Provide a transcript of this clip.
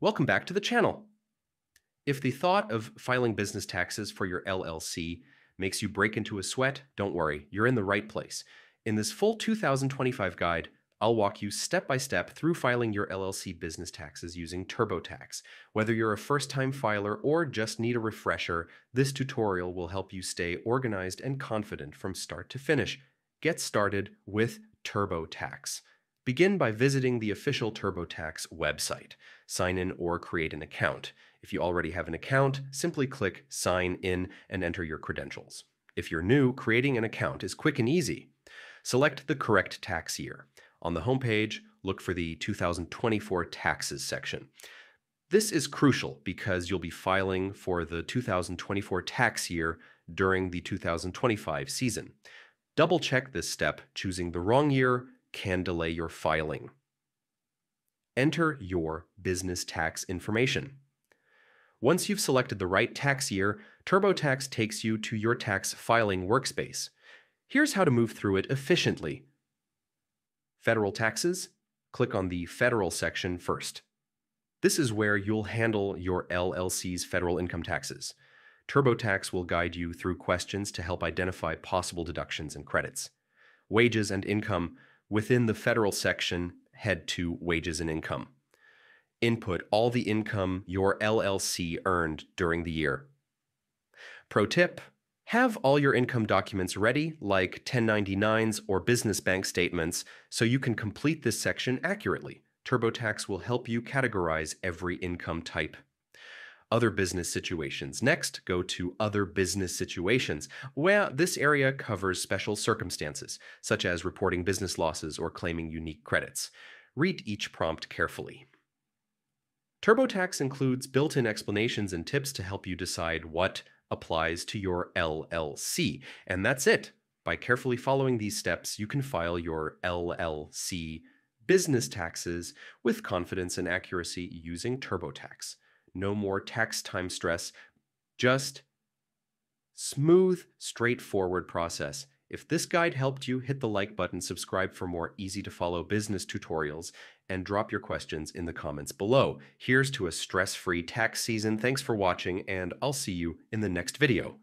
Welcome back to the channel. If the thought of filing business taxes for your LLC makes you break into a sweat, don't worry, you're in the right place. In this full 2025 guide, I'll walk you step by step through filing your LLC business taxes using TurboTax. Whether you're a first-time filer or just need a refresher, this tutorial will help you stay organized and confident from start to finish. Get started with TurboTax. Begin by visiting the official TurboTax website. Sign in or create an account. If you already have an account, simply click Sign In and enter your credentials. If you're new, creating an account is quick and easy. Select the correct tax year. On the homepage, look for the 2024 Taxes section. This is crucial because you'll be filing for the 2024 tax year during the 2025 season. Double-check this step. Choosing the wrong year can delay your filing. Enter your business tax information. Once you've selected the right tax year, TurboTax takes you to your tax filing workspace. Here's how to move through it efficiently. Federal taxes. Click on the Federal section first. This is where you'll handle your LLC's federal income taxes. TurboTax will guide you through questions to help identify possible deductions and credits. Wages and income. Within the federal section, head to Wages and Income. Input all the income your LLC earned during the year. Pro tip: have all your income documents ready, like 1099s or business bank statements, so you can complete this section accurately. TurboTax will help you categorize every income type. Other business situations. Next, go to Other Business Situations, where this area covers special circumstances, such as reporting business losses or claiming unique credits. Read each prompt carefully. TurboTax includes built-in explanations and tips to help you decide what applies to your LLC. And that's it. By carefully following these steps, you can file your LLC business taxes with confidence and accuracy using TurboTax. No more tax time stress, just smooth, straightforward process. If this guide helped you, hit the like button, subscribe for more easy-to-follow business tutorials, and drop your questions in the comments below. Here's to a stress-free tax season. Thanks for watching, and I'll see you in the next video.